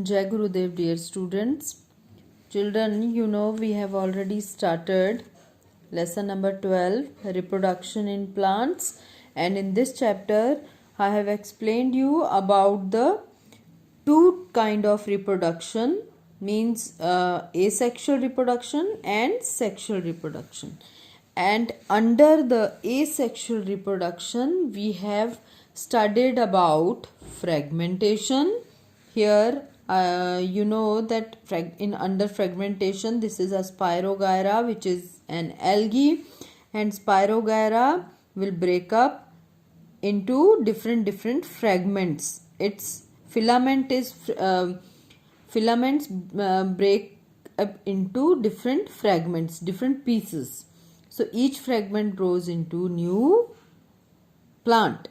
Jai Gurudev, dear students. Children, you know we have already started lesson number 12, reproduction in plants, and in this chapter I have explained you about the two kind of reproduction, means asexual reproduction and sexual reproduction. And under the asexual reproduction we have studied about fragmentation. Here you know that in under fragmentation this is a Spirogyra, which is an algae, and Spirogyra will break up into different fragments. Its filaments break up into different fragments, different pieces. So each fragment grows into new plant.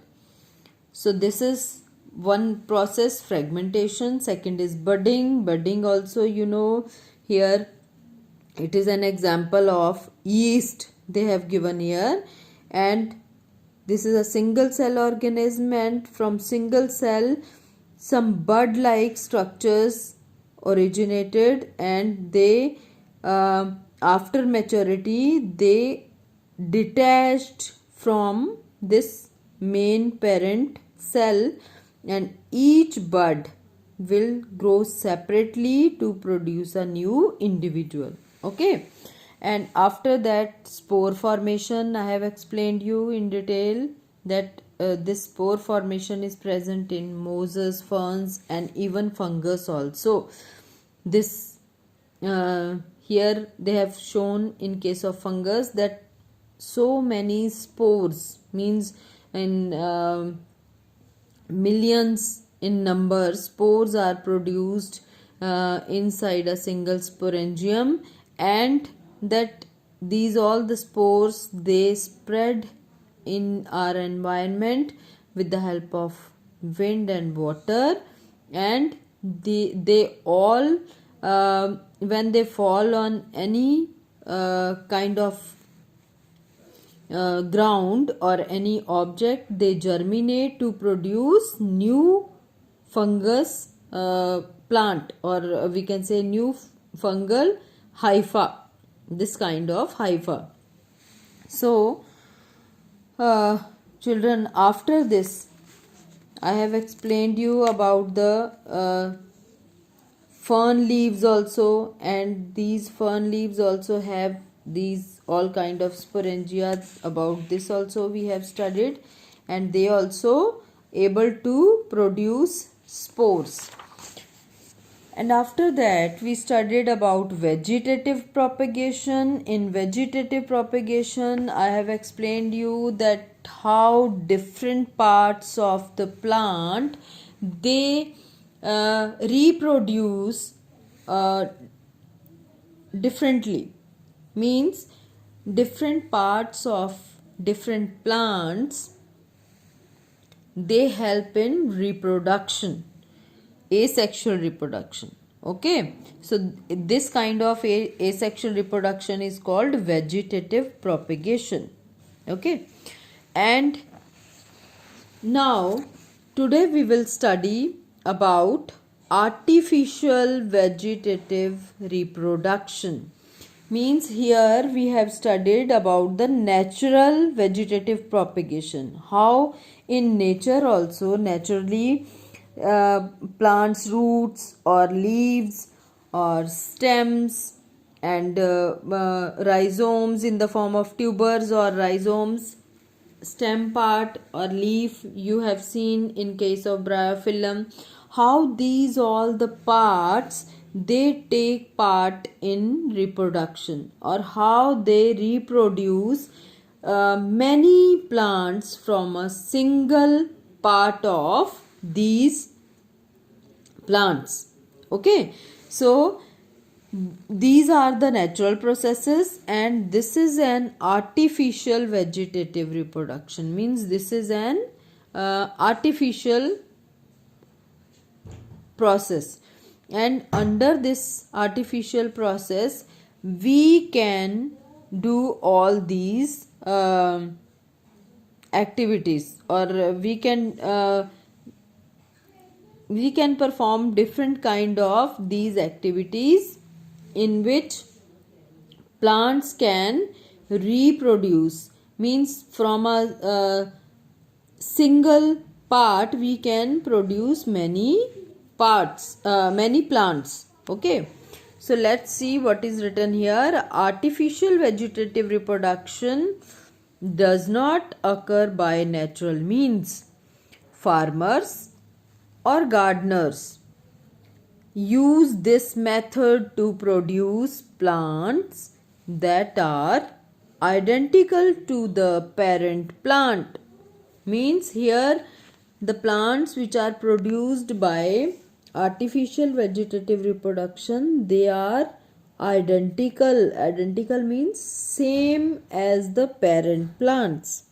So this is one process, fragmentation. Second is budding. Budding also, you know, here it is an example of yeast they have given here, and this is a single cell organism, and from single cell some bud like structures originated, and they after maturity they detached from this main parent cell, and each bud will grow separately to produce a new individual. Okay, and after that spore formation, I have explained you in detail that this spore formation is present in mosses, ferns, and even fungus also. This here they have shown in case of fungus that so many spores, means in millions in number, spores are produced inside a single sporangium, and that these all the spores they spread in our environment with the help of wind and water, and they all when they fall on any kind of ground or any object, they germinate to produce new fungus plant, or we can say new fungal hypha, this kind of hypha. So children, after this I have explained you about the fern leaves also, and these fern leaves also have these all kind of sporangia. About this also we have studied, and they also able to produce spores. And after that we studied about vegetative propagation. In vegetative propagation I have explained you that how different parts of the plant they reproduce differently, means different parts of different plants they help in reproduction, asexual reproduction. Okay, so this kind of asexual reproduction is called vegetative propagation. Okay, and now today we will study about artificial vegetative reproduction. Means here we have studied about the natural vegetative propagation, how in nature also naturally plants roots or leaves or stems and rhizomes in the form of tubers or rhizomes, stem part or leaf you have seen in case of bryophyllum, how these all the parts they take part in reproduction, or how they reproduce many plants from a single part of these plants. Okay, so these are the natural processes, and this is an artificial vegetative reproduction, means this is an artificial process, and under this artificial process we can do all these activities, or we can we can perform different kind of these activities in which plants can reproduce. Means from a single part we can produce many many plants. Okay, so let's see what is written here. Artificial vegetative reproduction does not occur by natural means. Farmers or gardeners use this method to produce plants that are identical to the parent plant. Means here the plants which are produced by artificial vegetative reproduction, they are identical. Identical means same as the parent plants.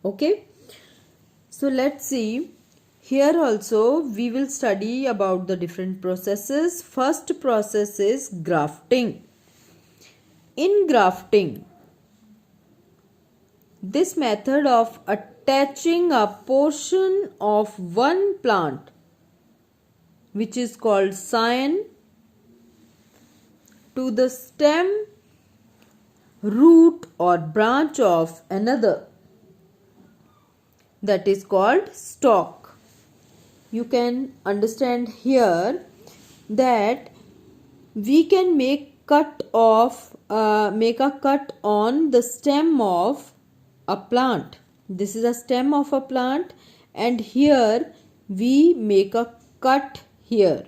Okay, so let's see. Here also we will study about the different processes. First process is grafting. In grafting, this method of attaching a portion of one plant, which is called scion, to the stem, root or branch of another, that is called stalk. You can understand here that we can make a cut on the stem of a plant. This is a stem of a plant, and here we make a cut here.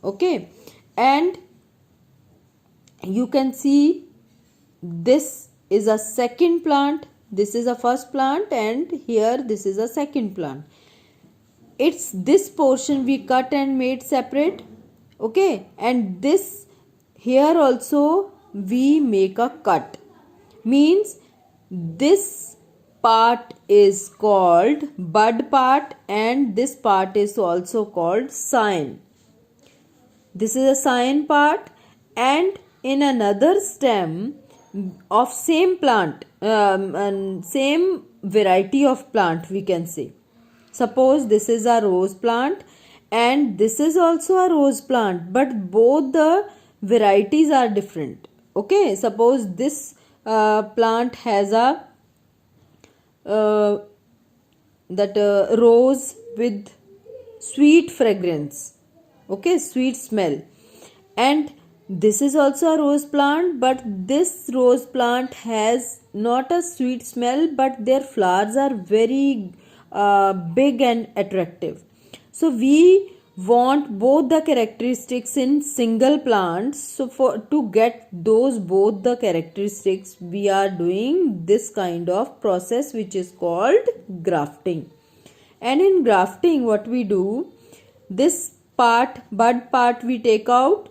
Okay, and you can see this is a second plant, this is a first plant, and here this is a second plant. It's this portion we cut and made separate. Okay, and this here also we make a cut. Means this part is called bud part, and this part is also called scion. This is a scion part, and in another stem of same plant and same variety of plant, we can say. Suppose this is a rose plant and this is also a rose plant, but both the varieties are different. Okay, suppose this plant has a rose with sweet fragrance, okay, sweet smell, and this is also a rose plant, but this rose plant has not a sweet smell, but their flowers are very big and attractive. So we want both the characteristics in single plants. So to get those both the characteristics, we are doing this kind of process which is called grafting. And in grafting, what we do, this part, bud part, we take out,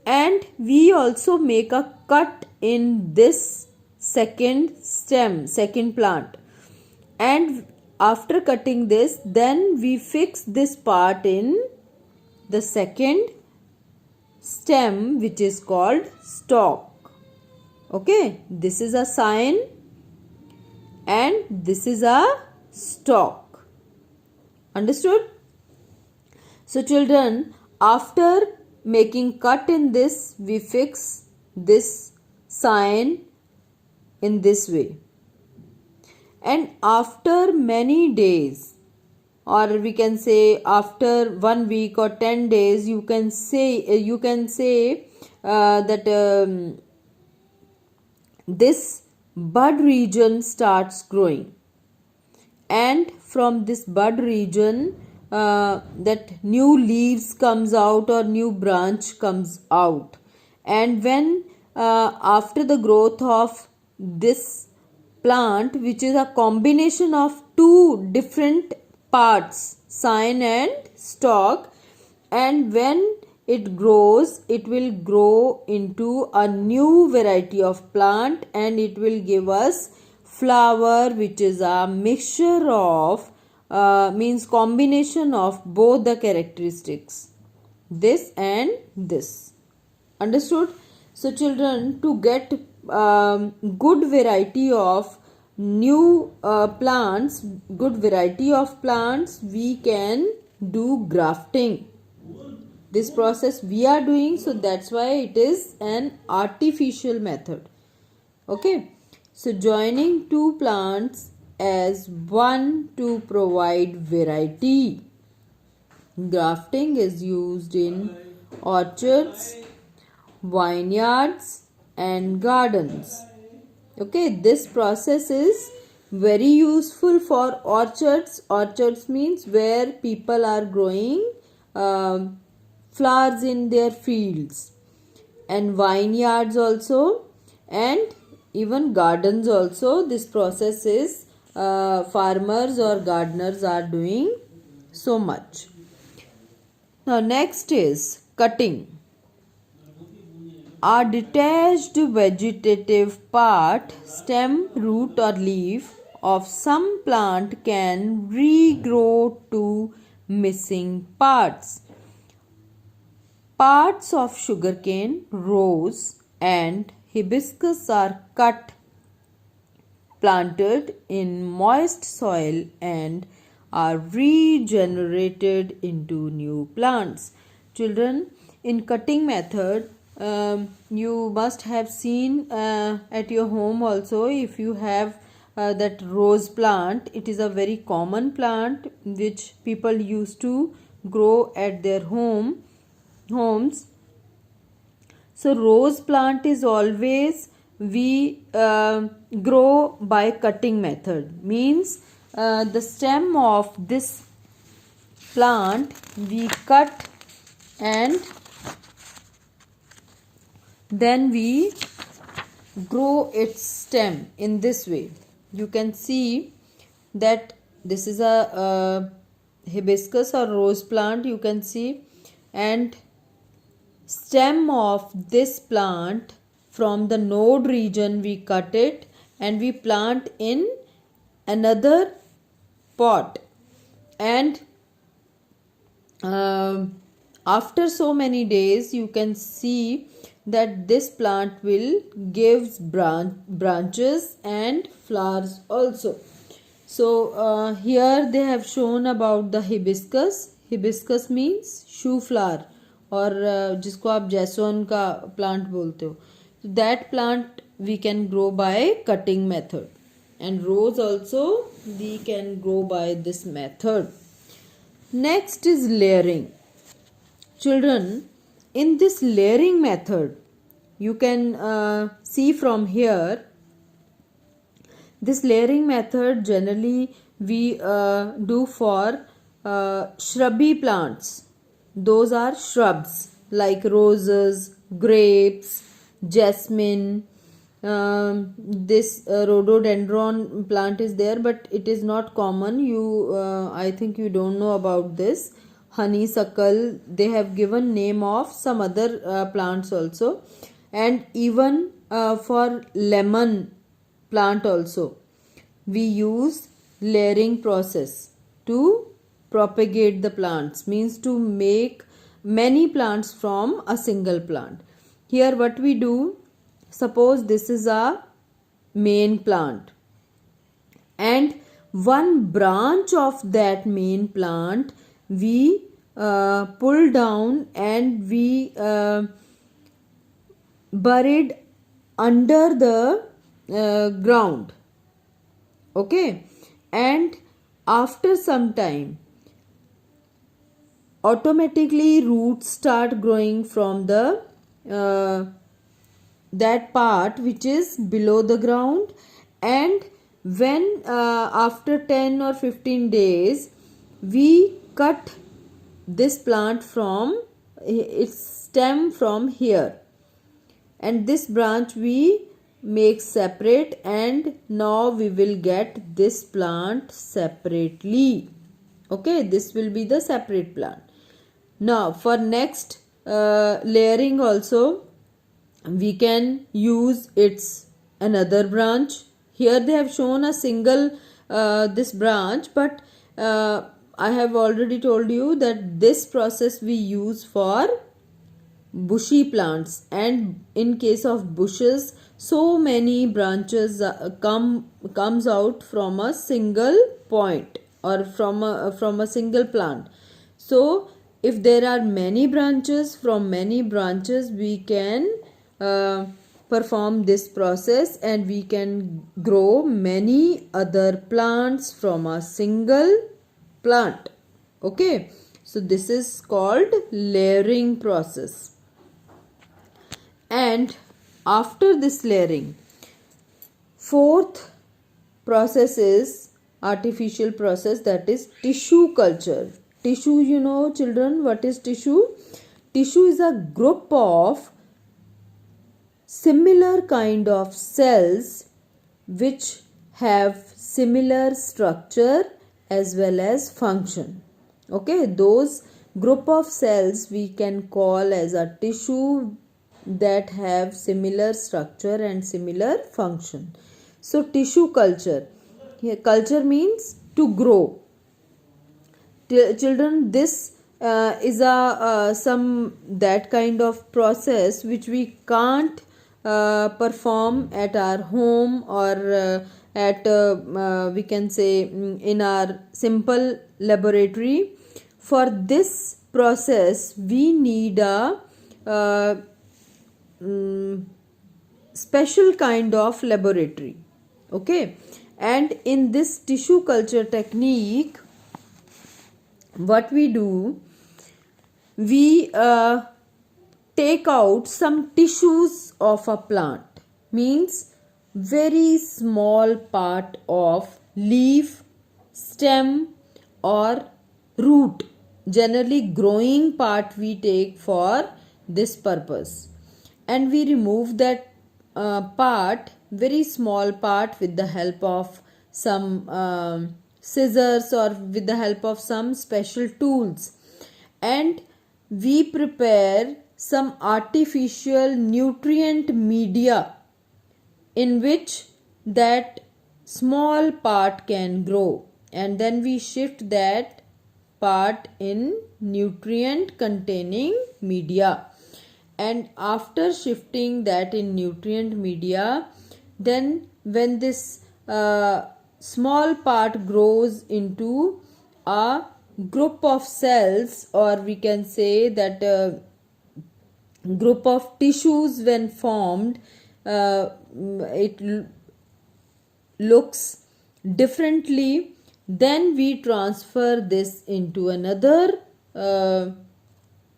and we also make a cut in this second stem, second plant, and after cutting this, then we fix this part in the second stem, which is called stalk. Okay, this is a scion and this is a stalk. Understood? So children, after making cut in this, we fix this scion in this way. And after many days, or we can say after 1 week or 10 days, you can say that this bud region starts growing, and from this bud region that new leaves comes out or new branch comes out. And when after the growth of this plant, which is a combination of two different parts, scion and stalk, and when it grows, it will grow into a new variety of plant, and it will give us flower, which is a mixture of means combination of both the characteristics, this and this. Understood? So children, to get good variety of new plants, good variety of plants, we can do grafting. This process we are doing, so that's why it is an artificial method. Okay, so joining two plants as one to provide variety. Grafting is used in orchards, vineyards and gardens. Okay, this process is very useful for orchards. Orchards means where people are growing flowers in their fields, and vineyards also, and even gardens also. This process is farmers or gardeners are doing so much. Now next is cutting. A detached vegetative part, stem, root or leaf of some plant can regrow to missing parts. Parts of sugarcane, rose and hibiscus are cut, planted in moist soil and are regenerated into new plants. Children, in cutting method, you must have seen at your home also, if you have that rose plant. It is a very common plant which people used to grow at their homes. So rose plant is always we grow by cutting method. Means the stem of this plant we cut and then we grow its stem in this way. You can see that this is a hibiscus or rose plant, you can see, and stem of this plant from the node region we cut it and we plant in another pot, and after so many days you can see that this plant will gives branches and flowers also. So here they have shown about the hibiscus. Hibiscus means shoe flower, और जिसको आप जैसोन का plant बोलते हो. That plant we can grow by cutting method, and rose also we can grow by this method. Next is layering. Children, in this layering method, you can see from here, this layering method generally we do for shrubby plants. Those are shrubs like roses, grapes, jasmine. This rhododendron plant is there, but it is not common. I think you don't know about this. Honeysuckle, they have given name of some other plants also, and even for lemon plant also we use layering process to propagate the plants, means to make many plants from a single plant. Here what we do, suppose this is a main plant and one branch of that main plant we pull down and we buried under the ground. Okay, and after some time automatically roots start growing from the that part which is below the ground, and when after 10 or 15 days we cut this plant from its stem from here, and this branch we make separate, and now we will get this plant separately. Okay, this will be the separate plant. Now for next layering also we can use its another branch. Here they have shown a single this branch, but I have already told you that this process we use for bushy plants, and in case of bushes so many branches comes out from a single point or from a single plant. So if there are many branches, from many branches we can perform this process, and we can grow many other plants from a single plant. Okay, so this is called layering process. And after this layering, fourth process is artificial process, that is tissue culture. Tissue, you know children, what is tissue? Tissue is a group of similar kind of cells which have similar structure as well as function. Okay, those group of cells we can call as a tissue that have similar structure and similar function. So tissue culture, here culture means to grow. Children, this is a some that kind of process which we can't perform at our home, or at we can say in our simple laboratory. For this process we need a special kind of laboratory. Okay, and in this tissue culture technique, what we do, we take out some tissues of a plant, means very small part of leaf, stem or root, generally growing part we take for this purpose, and we remove that part, very small part, with the help of some scissors or with the help of some special tools, and we prepare some artificial nutrient media in which that small part can grow, and then we shift that part in nutrient containing media. And after shifting that in nutrient media, then when this small part grows into a group of cells, or we can say that group of tissues, when formed, it looks differently. Then we transfer this into another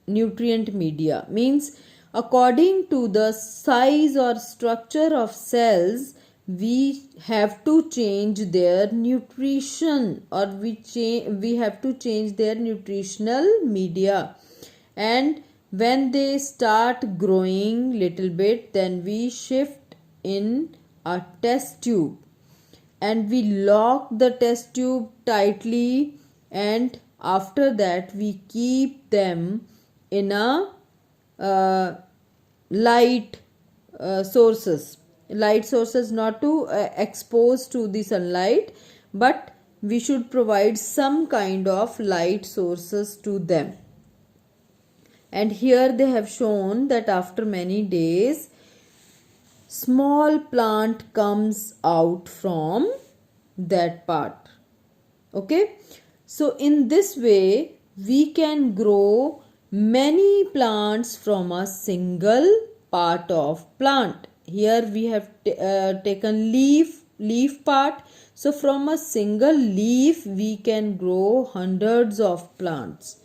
nutrient media, means according to the size or structure of cells we have to change their nutrition, or we have to change their nutritional media. And when they start growing little bit, then we shift in a test tube, and we lock the test tube tightly, and after that we keep them in a light sources, not to expose to the sunlight, but we should provide some kind of light sources to them. And here they have shown that after many days small plant comes out from that part. Okay, so in this way we can grow many plants from a single part of plant. Here we have taken leaf part, so from a single leaf we can grow hundreds of plants.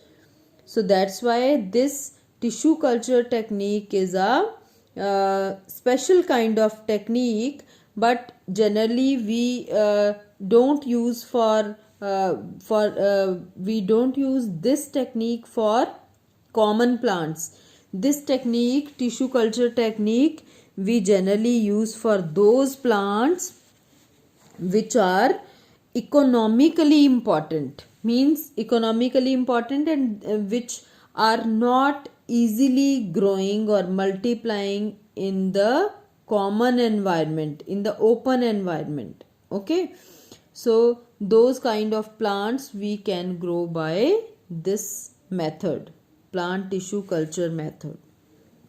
So that's why this tissue culture technique is a special kind of technique, but generally we don't use we don't use this technique for common plants. This technique, tissue culture technique, we generally use for those plants which are economically important, means economically important, and which are not easily growing or multiplying in the common environment, in the open environment. Okay, so those kind of plants we can grow by this method, plant tissue culture method.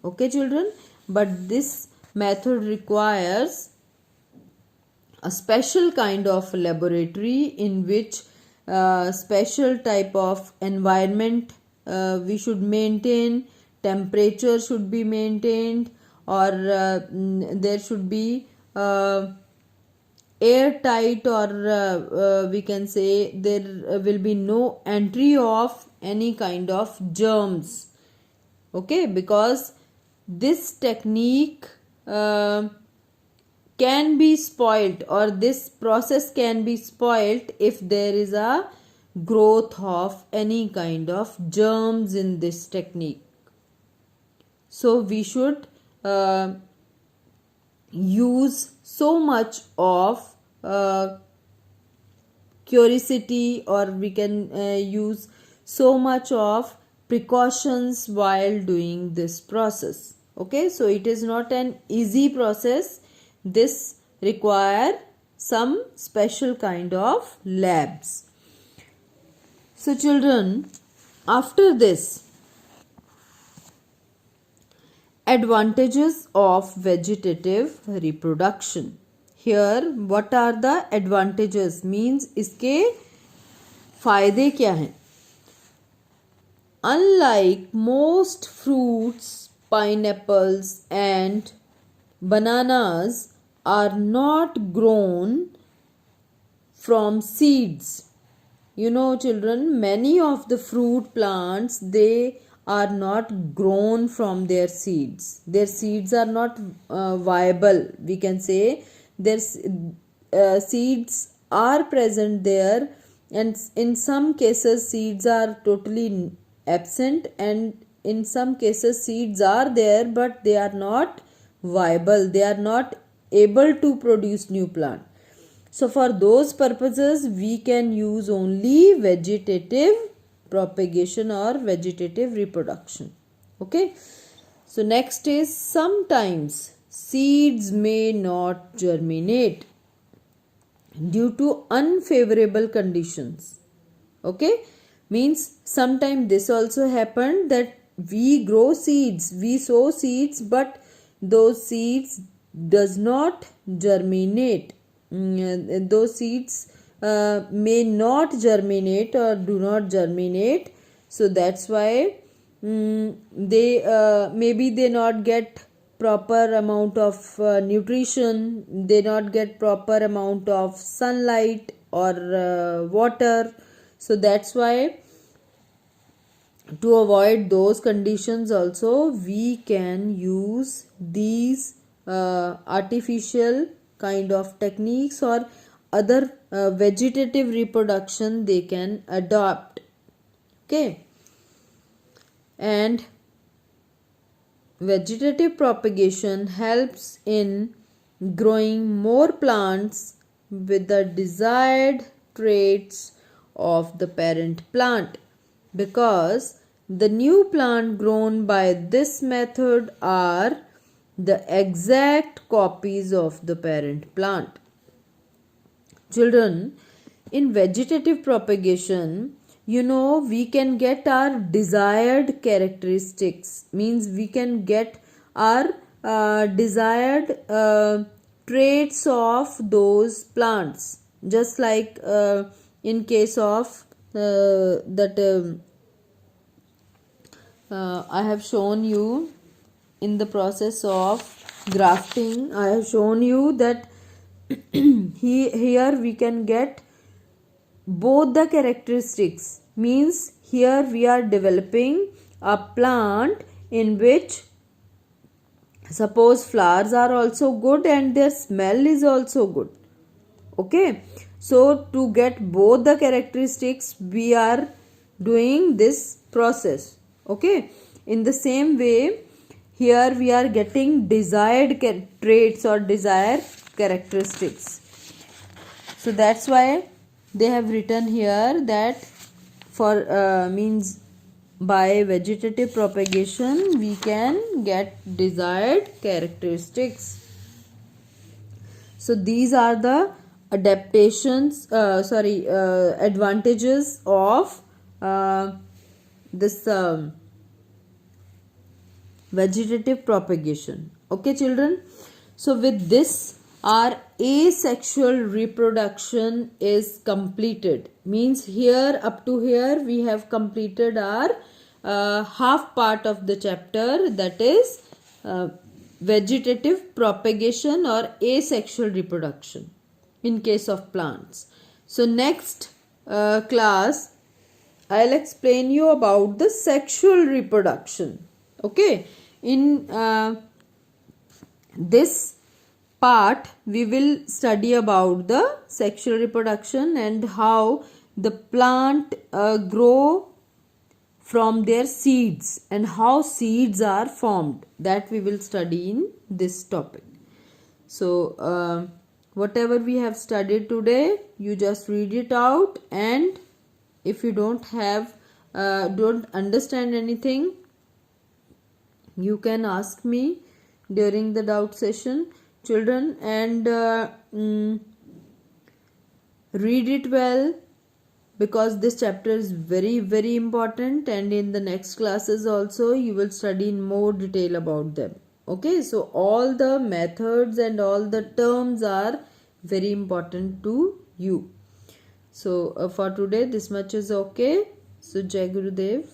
Okay children, but this method requires a special kind of laboratory in which special type of environment we should maintain, temperature should be maintained, or there should be airtight, or we can say there will be no entry of any kind of germs. Okay, because this technique can be spoilt, or this process can be spoilt if there is a growth of any kind of germs in this technique. So we should use so much of curiosity, or we can use so much of precautions while doing this process. Okay, so it is not an easy process. This require some special kind of labs. So children, after this, advantages of vegetative reproduction. Here what are the advantages, means इसके फायदे क्या हैं? Unlike most fruits, pineapples and bananas are not grown from seeds. You know children, many of the fruit plants, they are not grown from their seeds. Their seeds are not viable, we can say. Their seeds are present there, and in some cases seeds are totally absent, and in some cases seeds are there but they are not viable, they are not able to produce new plant. So for those purposes we can use only vegetative propagation or vegetative reproduction. Okay, so next is, sometimes seeds may not germinate due to unfavorable conditions. Okay, means sometimes this also happened that we grow seeds, we sow seeds, but those seeds does not germinate. Those seeds may not germinate or do not germinate. So that's why they maybe they not get proper amount of nutrition, they not get proper amount of sunlight or water. So that's why, to avoid those conditions also, we can use these artificial kind of techniques, or other vegetative reproduction they can adopt. Okay, and vegetative propagation helps in growing more plants with the desired traits of the parent plant, because the new plant grown by this method are the exact copies of the parent plant. Children, in vegetative propagation, you know, we can get our desired characteristics, means we can get our desired traits of those plants, just like in case of I have shown you in the process of grafting. I have shown you that here we can get both the characteristics, means here we are developing a plant in which, suppose, flowers are also good and their smell is also good. Okay, so to get both the characteristics we are doing this process. Okay, in the same way, here we are getting desired traits or desired characteristics. So that's why they have written here that for means by vegetative propagation we can get desired characteristics. So these are the advantages of this vegetative propagation. Okay children, so with this our asexual reproduction is completed. Means here, up to here, we have completed our half part of the chapter, that is vegetative propagation or asexual reproduction in case of plants. So next class I'll explain you about the sexual reproduction. Okay, in this part we will study about the sexual reproduction and how the plant grow from their seeds and how seeds are formed. That we will study in this topic. So whatever we have studied today, you just read it out, and if you don't understand anything, you can ask me during the doubt session, children, and read it well, because this chapter is very very important, and in the next classes also you will study in more detail about them. Okay, so all the methods and all the terms are very important to you. So for today this much is okay. So Jai Gurudev.